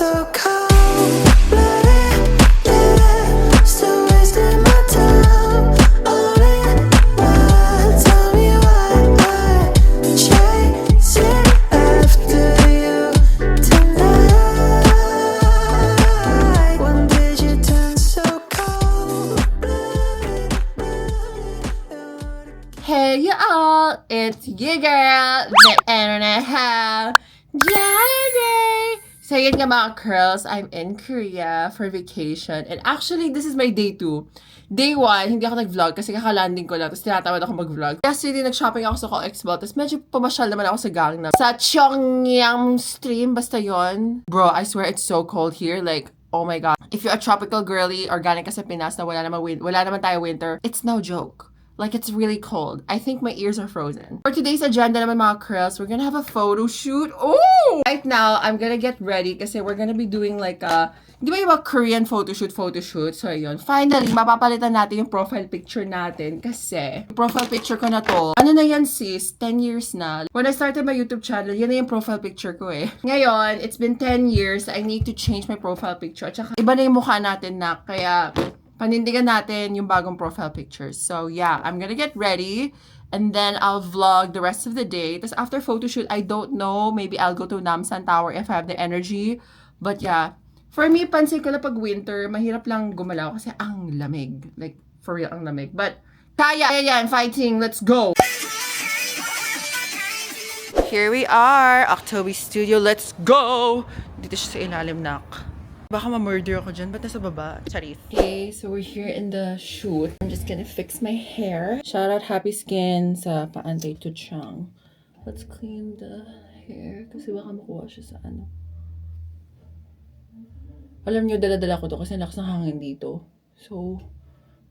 so cold-blooded, yeah. Still wasting my time on it. Why? Tell me why I chasing after you tonight. When did you turn so cold-blooded? Hey y'all, it's your girl, the internet how Jenny. So yun nga mga girls, I'm in Korea for vacation. And actually, this is my day 2. Day 1, hindi ako nag-vlog kasi kakalanding ko lang. Tapos tinatamad ako mag-vlog. Yesterday, nag-shopping ako sa COEXPO. Tapos medyo pumasyal naman ako sa Gangnam. Sa Cheongyang stream, basta yon. Bro, I swear it's so cold here. Like, oh my God. If you're a tropical girly or galing ka sa Pinas na wala naman tayo winter, it's no joke. Like, it's really cold. I think my ears are frozen. For today's agenda naman mga curls, we're gonna have a photo shoot. Oh! Right now, I'm gonna get ready kasi we're gonna be doing like a, di ba yung mga Korean photo shoot? So, yun. Finally, mapapalitan natin yung profile picture natin kasi yung profile picture ko na to, ano na yan sis? 10 years na. When I started my YouTube channel, yan na yung profile picture ko eh. Ngayon, it's been 10 years. I need to change my profile picture. At saka, iba na yung mukha natin na. Kaya, panindigan natin yung bagong profile pictures. So, yeah, I'm gonna get ready. And then, I'll vlog the rest of the day. Tapos, after photoshoot, I don't know. Maybe I'll go to Namsan Tower if I have the energy. But, yeah. For me, pansin ko na pag winter, mahirap lang gumalaw kasi ang lamig. Like, for real, ang lamig. But, kaya yan, fighting. Let's go! Here we are, Octobi Studio. Let's go! Dito siya sa ilalim, nak. Baka ma-murder ako dyan. Ba't nasa baba? Charis. Okay, so we're here in the shoot. I'm just gonna fix my hair. Shout out Happy Skin sa Paantay to Chang. Let's clean the hair. Kasi baka makuha siya sa ano. Alam niyo, dala-dala ko to kasi lakas ng hangin dito. So,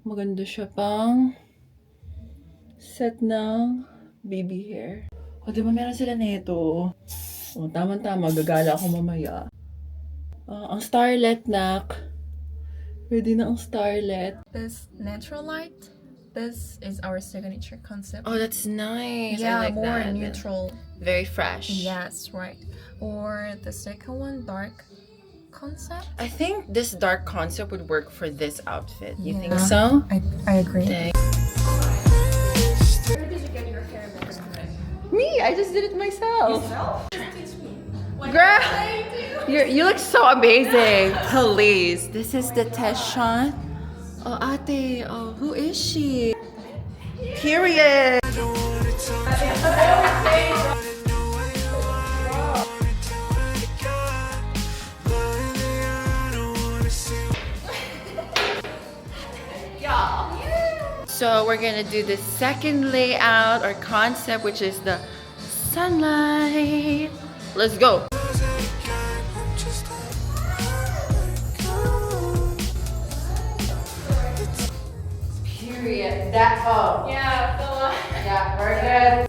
maganda siya pang set ng baby hair. O, diba meron sila nito? O, tama-tama. Gagala ako mamaya. Ang starlet, nak. Pwede na ang starlet. This natural light, this is our signature concept. Oh, that's nice. Yeah, I like more that. neutral. Very fresh. Yes, right. Or the second one, dark concept. I think this dark concept would work for this outfit. You think Yeah. so? I agree. Okay. Where did you get your hair measurement? Me! I just did it myself. Yourself? Just teach me. Girl! You look so amazing. Please. This is the test shot. Oh, ate. Oh, who is she? Period. So we're gonna do the second layout or concept, which is the sunlight. Let's go. Period. That oh. Yeah, the one. Yeah, we're good.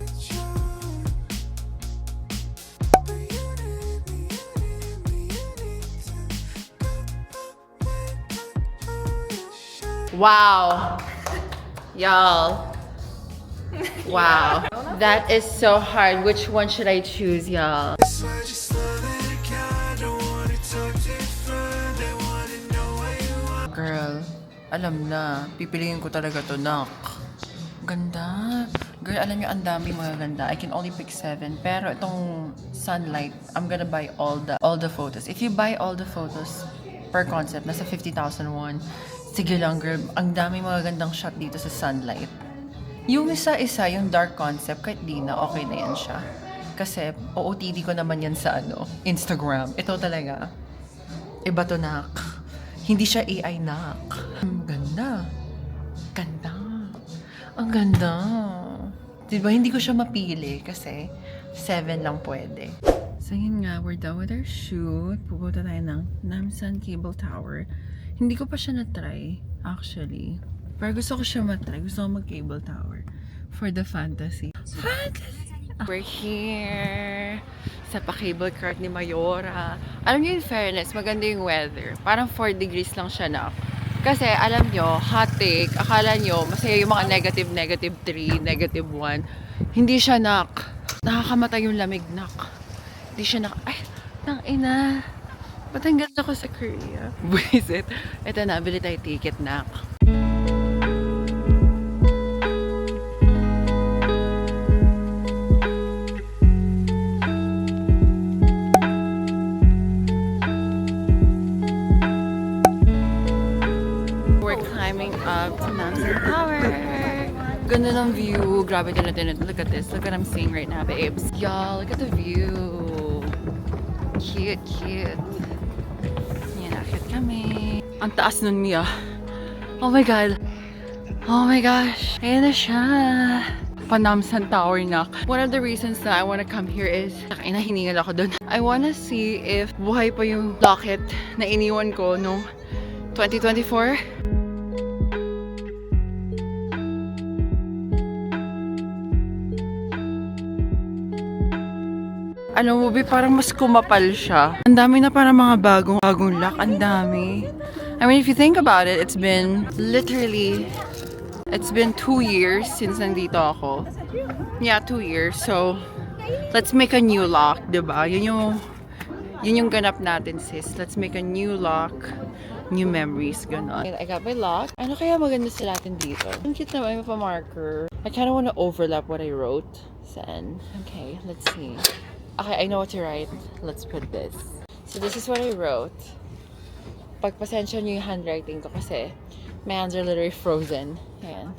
Wow. Y'all. Wow. That is so hard. Which one should I choose, y'all? Girl, alam na. Pipiliin ko talaga to, nak. Ganda. Girl, alam niyo, ang dami mga ganda. I can only pick 7. Pero itong sunlight, I'm gonna buy all the photos. If you buy all the photos per concept, nasa 50,000 won. Sige lang, girl. Ang dami mga gandang shot dito sa sunlight. Yung isa-isa, yung dark concept, kahit di na, okay na yan siya. Kasi, OOTD ko naman yan sa Instagram. Ito talaga. Iba to, nak. Hindi siya AI, nak. Ang ganda. Ganda. Ang ganda. Diba, hindi ko siya mapili kasi 7 lang pwede. So, yun nga, we're done with our shoot. Pupunta tayo ng Namsan Cable Tower. Hindi ko pa siya na-try, actually. Pero gusto ko siya matry. Gusto ko mag-cable tower for the fantasy. We're here sa pa-cable cart ni Mayora. Alam niyo, in fairness, maganda yung weather. Parang 4 degrees lang siya na. Kasi, alam nyo, hot take, akala nyo, masaya yung mga negative 3, negative 1. Hindi siya nak. Nakakamatay yung lamig, nak. Hindi siya nak. Ay, tang ina. Ba't ang ganda ko sa Korea? Visit. Ito na, bili tayo ticket na. We're climbing up to Namsan Tower. Ganda ng view. Grabe din. Look at this. Look what I'm seeing right now, babes. Y'all, look at the view. Cute. Yan, akit kami. Ang taas nun, Mia. Oh my God. Oh my gosh. Ayan na siya. Panamsan Tower na. One of the reasons that I want to come here is hiningal ako dun. I want to see if buhay pa yung locket na iniwan ko noong 2024. Ano mo, parang mas kumapal siya. Ang dami na parang mga bagong lock. Ang dami. I mean, if you think about it, it's been 2 years since nandito ako. Yeah, 2 years. So, let's make a new lock, diba? Yun yung ganap natin, sis. Let's make a new lock, new memories, gano'n. I got my lock. Ano kaya maganda sa natin dito? Ang cute naman, may pa-marker. I kind of want to overlap what I wrote. Saan? Okay, let's see. Okay, I know what to write. Let's put this. So this is what I wrote. Pagpasensya niyo yung handwriting ko kasi my hands are literally frozen. Ayan.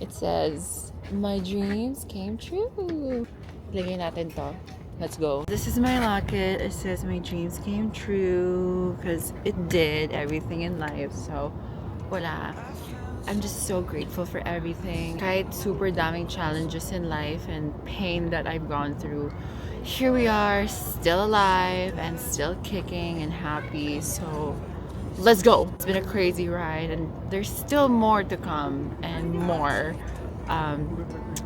It says, my dreams came true. Lagay natin to. Let's go. This is my locket. It says my dreams came true because it did everything in life. So, wala. I'm just so grateful for everything. Kahit super daming challenges in life and pain that I've gone through, here we are, still alive and still kicking and happy. So, let's go. It's been a crazy ride and there's still more to come and more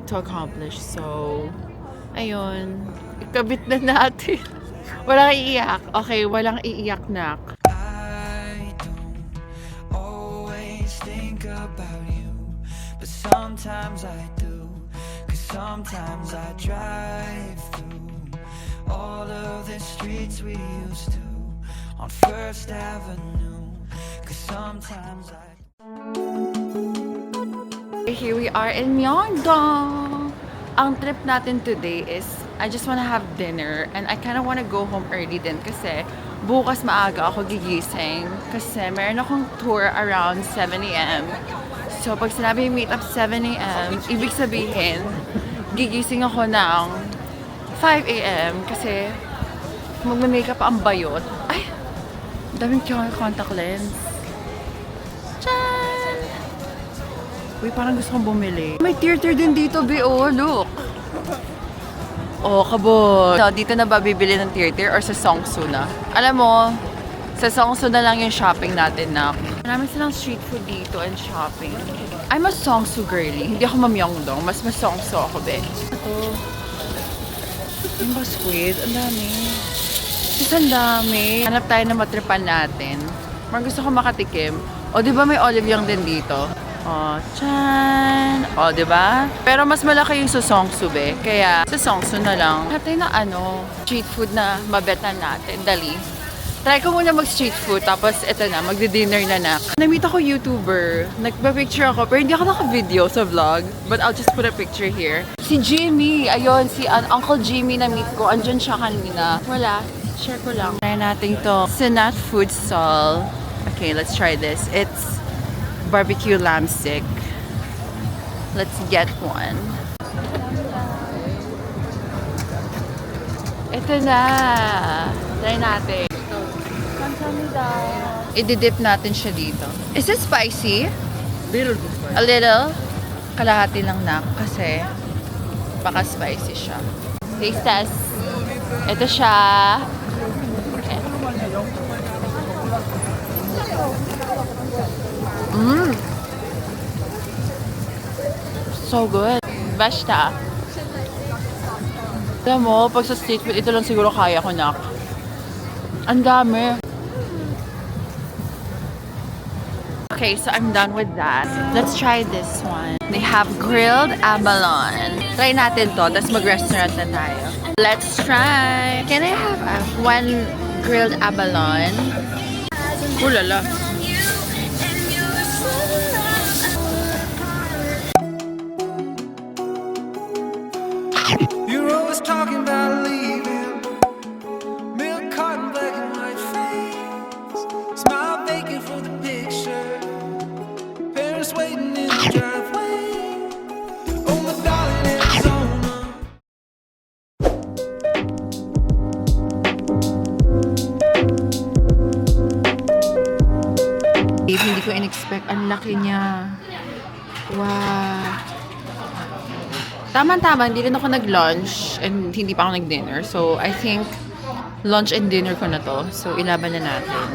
to accomplish. So, ayun. Ikabit na natin. Walang iiyak. Okay, walang iiyak na. I don't always think about you, but sometimes I do. 'Cause sometimes I drive through all of the streets we used to on First Avenue. 'Cause sometimes I Here we are in Myeongdong. Ang trip natin today is I just wanna have dinner and I kinda wanna go home early din kasi bukas maaga ako gigising kasi meron akong tour around 7 a.m. So pag sinabi meet up 7 a.m., ibig sabihin gigising ako ng 5 a.m. kasi magme-makeup ang bayot. Ay! Daming contact lens. Tchan! Uy, parang gusto kong bumili. May theater din dito, B.O. Look! Oh, kabot! So, dito na ba bibili ng theater or sa Songsu na? Alam mo, sa Songsu na lang yung shopping natin na. Marami silang street food dito and shopping. I'm a Songsu girly. Hindi ako Myeongdong. Mas Songsu ako, be. Ito. Yung ba squid? Ang dami. Ito ang dami. Hanap tayo na matripan natin. Parang gusto ko makatikim. O, di ba may olive yung din dito? O, tsan! O, di ba? Pero mas malaki yung sa Songsu, be. Kaya, sa Songsu na lang. Hanap tayo na street food na mabetan natin. Dali. Try ko muna mag-street food, tapos eto na, magdi-dinner na. Na-meet ako YouTuber. Nagpa-picture ako, pero hindi ako naka-video sa vlog. But I'll just put a picture here. Si Jimmy! Ayun, si Uncle Jimmy na-meet ko. Andyan siya kanina. Wala. Share ko lang. Try natin to. Sinat food stall. Okay, let's try this. It's barbecue lamb stick. Let's get one. Ito na. Try natin. I-dip natin siya dito. Is it spicy? A little? Kalahati lang na kasi baka spicy siya. Taste test. Ito siya. Okay. So good. Basta. Alam mo, pag sa street food, ito lang siguro kaya ko, nak. Ang dami. Okay, so I'm done with that. Let's try this one. They have grilled abalone. Try natin to, tapos mag-restaurant na tayo. Let's try. Can I have one grilled abalone. Ooh la la. You're always talking about leaving. Milk carton, black and white face. Smile vacant for the picture. Parents waiting in the driveway. Oh my darling Arizona. Hindi ko in-expect. Ang laki niya. Wow. Tama-tama, hindi rin ako nag-lunch and hindi pa ako nag-dinner. So, I think lunch and dinner ko na to. So, ilaban na natin.